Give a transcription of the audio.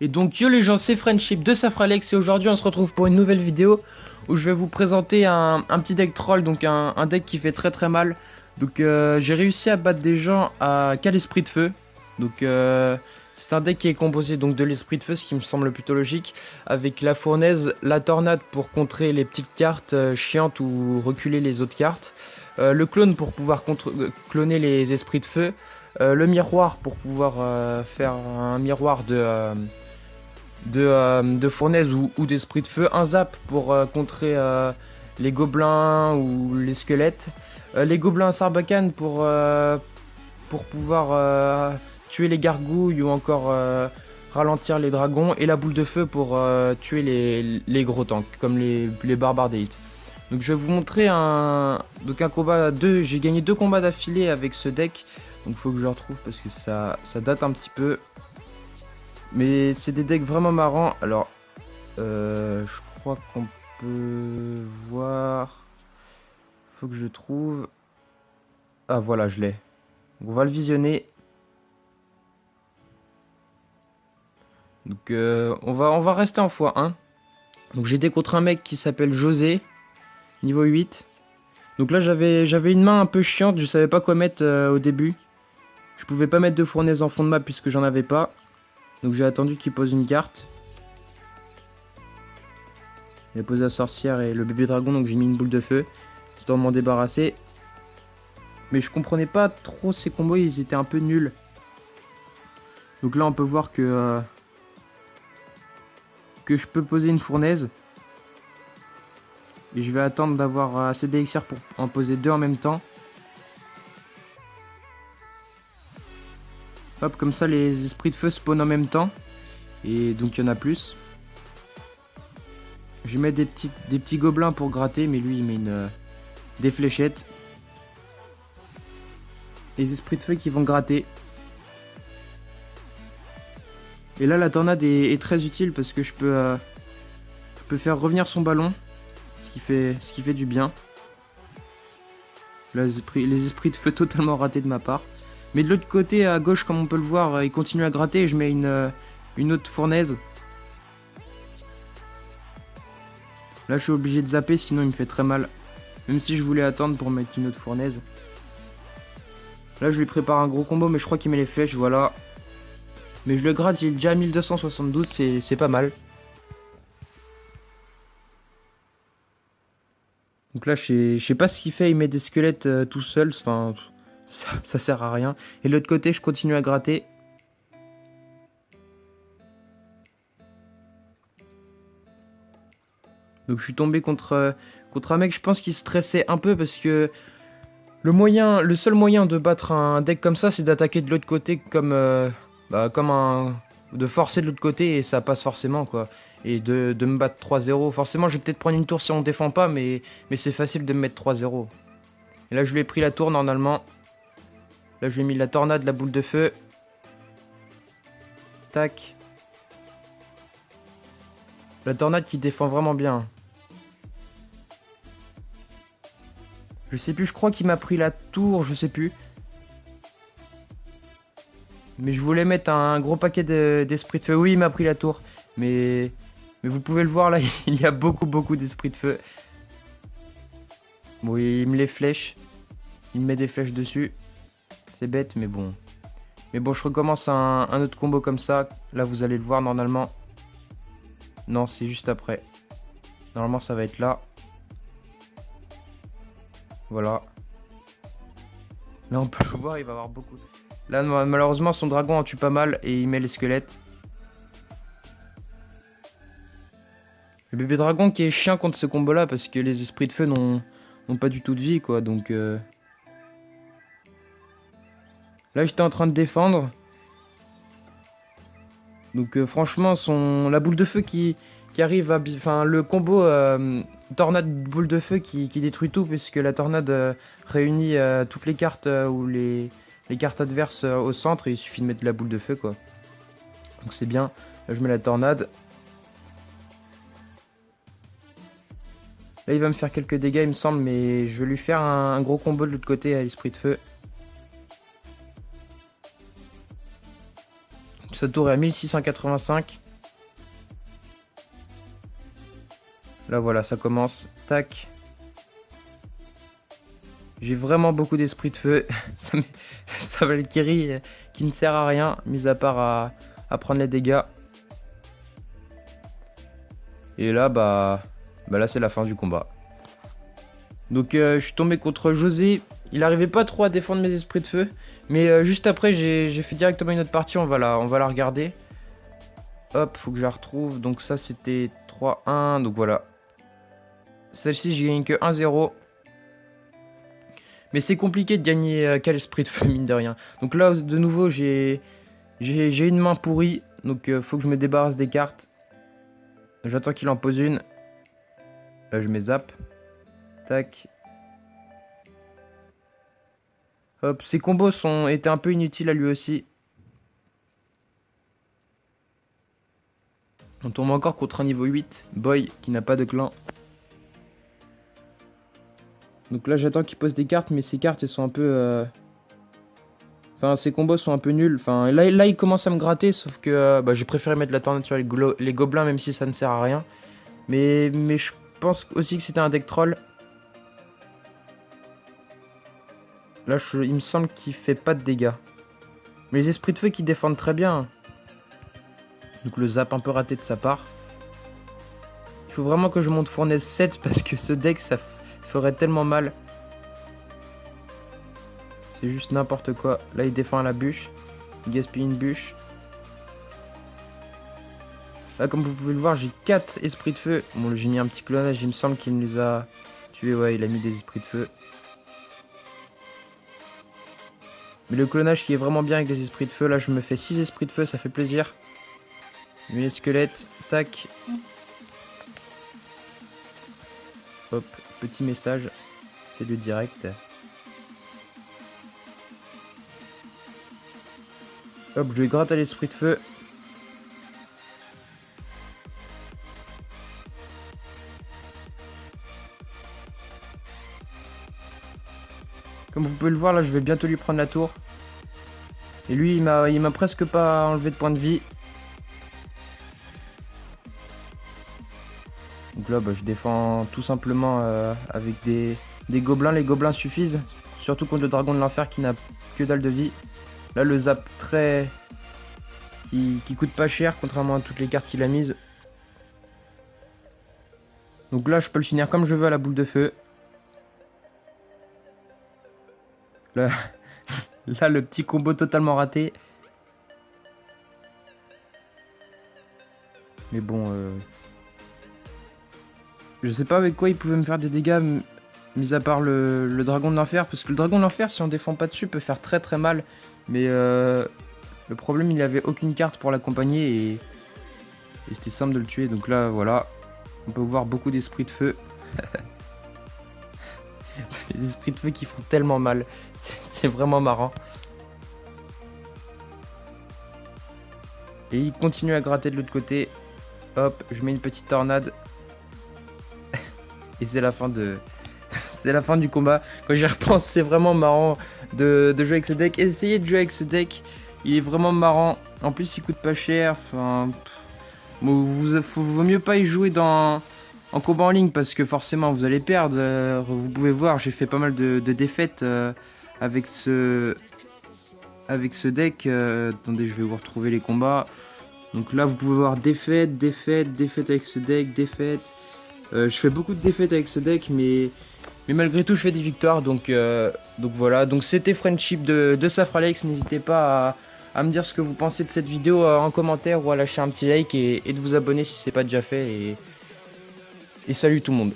Et donc yo les gens, c'est Friendship de Safralex et aujourd'hui on se retrouve pour une nouvelle vidéo où je vais vous présenter un petit deck troll, donc un deck qui fait très mal. Donc j'ai réussi à battre des gens qu'à l'esprit de feu. Donc c'est un deck qui est composé donc de l'esprit de feu, ce qui me semble plutôt logique, avec la fournaise, la tornade pour contrer les petites cartes chiantes ou reculer les autres cartes, le clone pour pouvoir cloner les esprits de feu, le miroir pour pouvoir faire un miroir de fournaise ou d'esprit de feu, un zap pour contrer les gobelins ou les squelettes, les gobelins à Sarbacane pour pouvoir tuer les gargouilles ou encore ralentir les dragons, et la boule de feu pour tuer les gros tanks comme les barbares d'élite. Donc je vais vous montrer un combat 2. J'ai gagné 2 combats d'affilée avec ce deck, donc faut que je le retrouve parce que ça date un petit peu. Mais c'est des decks vraiment marrants. Alors, je crois qu'on peut voir. Faut que je trouve. Ah voilà, je l'ai. On va le visionner. Donc, on va rester en x1. Donc, j'ai des contre un mec qui s'appelle José, niveau 8. Donc là, j'avais une main un peu chiante. Je savais pas quoi mettre au début. Je pouvais pas mettre de fournaise en fond de map puisque j'en avais pas. Donc j'ai attendu qu'il pose une carte. Il a posé la sorcière et le bébé dragon, donc j'ai mis une boule de feu, histoire de m'en débarrasser. Mais je comprenais pas trop ces combos, ils étaient un peu nuls. Donc là on peut voir que je peux poser une fournaise. Et je vais attendre d'avoir assez d'élixir pour en poser 2 en même temps. Hop, comme ça les esprits de feu spawnent en même temps. Et donc il y en a plus. Je mets des petits gobelins pour gratter, mais lui il met des fléchettes. Les esprits de feu qui vont gratter. Et là la tornade est très utile parce que je peux faire revenir son ballon. Ce qui fait du bien. Là, les esprits de feu totalement ratés de ma part. Mais de l'autre côté, à gauche, comme on peut le voir, il continue à gratter et je mets une autre fournaise. Là, je suis obligé de zapper, sinon il me fait très mal. Même si je voulais attendre pour mettre une autre fournaise. Là, je lui prépare un gros combo, mais je crois qu'il met les flèches, voilà. Mais je le gratte, il est déjà à 1272, c'est pas mal. Donc là, je sais pas ce qu'il fait, il met des squelettes tout seul, enfin, ça sert à rien. Et de l'autre côté, je continue à gratter. Donc je suis tombé contre un mec, je pense qu'il stressait un peu parce que le seul moyen de battre un deck comme ça, c'est d'attaquer de l'autre côté de forcer de l'autre côté et ça passe forcément quoi. Et de me battre 3-0. Forcément, je vais peut-être prendre une tour si on défend pas, mais c'est facile de me mettre 3-0. Et là, je lui ai pris la tour normalement. Là, je lui ai mis la tornade, la boule de feu. Tac. La tornade qui défend vraiment bien. Je sais plus, je crois qu'il m'a pris la tour, je sais plus. Mais je voulais mettre un gros paquet d'esprit de feu. Oui, il m'a pris la tour. Mais vous pouvez le voir là, il y a beaucoup d'esprit de feu. Bon, il me les flèche. Il me met des flèches dessus. C'est bête, mais bon. Mais bon, je recommence un autre combo comme ça. Là, vous allez le voir normalement. Non, c'est juste après. Normalement, ça va être là. Voilà. Là, on peut le voir, il va avoir beaucoup. Là, malheureusement, son dragon en tue pas mal et il met les squelettes. Le bébé dragon qui est chiant contre ce combo là parce que les esprits de feu n'ont pas du tout de vie quoi. Donc là, j'étais en train de défendre. Donc franchement, la boule de feu qui arrive à... Enfin, le combo tornade boule de feu qui détruit tout, puisque la tornade réunit toutes les cartes ou les cartes adverses au centre, et il suffit de mettre la boule de feu, quoi. Donc c'est bien. Là, je mets la tornade. Là, il va me faire quelques dégâts, il me semble, mais je vais lui faire un gros combo de l'autre côté à l'esprit de feu. Sa tour est à 1685. Là voilà, ça commence. Tac. J'ai vraiment beaucoup d'esprit de feu. Ça Valkyrie qui ne sert à rien, mis à part à prendre les dégâts. Et là, bah là c'est la fin du combat. Donc je suis tombé contre José. Il arrivait pas trop à défendre mes esprits de feu. Mais juste après, j'ai fait directement une autre partie. On va la regarder. Hop, faut que je la retrouve. Donc ça, c'était 3-1. Donc voilà. Celle-ci, j'ai gagné que 1-0. Mais c'est compliqué de gagner quel esprit de feu, mine de rien. Donc là, de nouveau, j'ai une main pourrie. Donc faut que je me débarrasse des cartes. J'attends qu'il en pose une. Là, je mets zap. Tac. Hop, ses combos étaient un peu inutiles à lui aussi. On tombe encore contre un niveau 8. Boy, qui n'a pas de clan. Donc là, j'attends qu'il pose des cartes, mais ces cartes, elles sont un peu... Enfin, ces combos sont un peu nuls. Enfin, là, il commence à me gratter, sauf que j'ai préféré mettre la tornade sur les gobelins, même si ça ne sert à rien. Mais je pense aussi que c'était un deck troll. Là, il me semble qu'il fait pas de dégâts. Mais les esprits de feu qui défendent très bien. Donc le zap un peu raté de sa part. Il faut vraiment que je monte fournaise 7 parce que ce deck, ça ferait tellement mal. C'est juste n'importe quoi. Là, il défend à la bûche. Il gaspille une bûche. Là, comme vous pouvez le voir, j'ai 4 esprits de feu. Bon, j'ai mis un petit clonage. Il me semble qu'il me les a tués. Ouais, il a mis des esprits de feu. Mais le clonage qui est vraiment bien avec des esprits de feu. Là, je me fais 6 esprits de feu. Ça fait plaisir. Je mets les squelettes. Tac. Hop. Petit message. C'est le direct. Hop, je vais gratter l'esprit de feu. Comme vous pouvez le voir, là, je vais bientôt lui prendre la tour. Et lui, il m'a presque pas enlevé de points de vie. Donc là, je défends tout simplement avec des gobelins. Les gobelins suffisent. Surtout contre le dragon de l'enfer qui n'a que dalle de vie. Là, le zap qui coûte pas cher, contrairement à toutes les cartes qu'il a mises. Donc là, je peux le finir comme je veux à la boule de feu. Là, là le petit combo totalement raté. Mais bon, je sais pas avec quoi il pouvait me faire des dégâts, mis à part le dragon de l'enfer. Parce que le dragon de l'enfer, si on défend pas dessus, peut faire très très mal. Mais le problème, il avait aucune carte pour l'accompagner et c'était simple de le tuer. Donc là, voilà, on peut voir beaucoup d'esprits de feu. Les esprits de feu qui font tellement mal. C'est vraiment marrant. Et il continue à gratter de l'autre côté. Hop, je mets une petite tornade. Et c'est la fin de... c'est la fin du combat. Quand j'y repense, c'est vraiment marrant de jouer avec ce deck. Essayez de jouer avec ce deck. Il est vraiment marrant. En plus, il coûte pas cher. Enfin, vaut mieux pas y jouer en combat en ligne parce que forcément vous allez perdre. Vous pouvez voir, j'ai fait pas mal de défaites avec ce deck. Attendez, je vais vous retrouver les combats. Donc là, vous pouvez voir défaite avec ce deck, défaite. Je fais beaucoup de défaites avec ce deck, mais malgré tout, je fais des victoires. Donc voilà. Donc c'était Friendship de Safralex. N'hésitez pas à me dire ce que vous pensez de cette vidéo en commentaire ou à lâcher un petit like et de vous abonner si c'est pas déjà fait. Et salut tout le monde.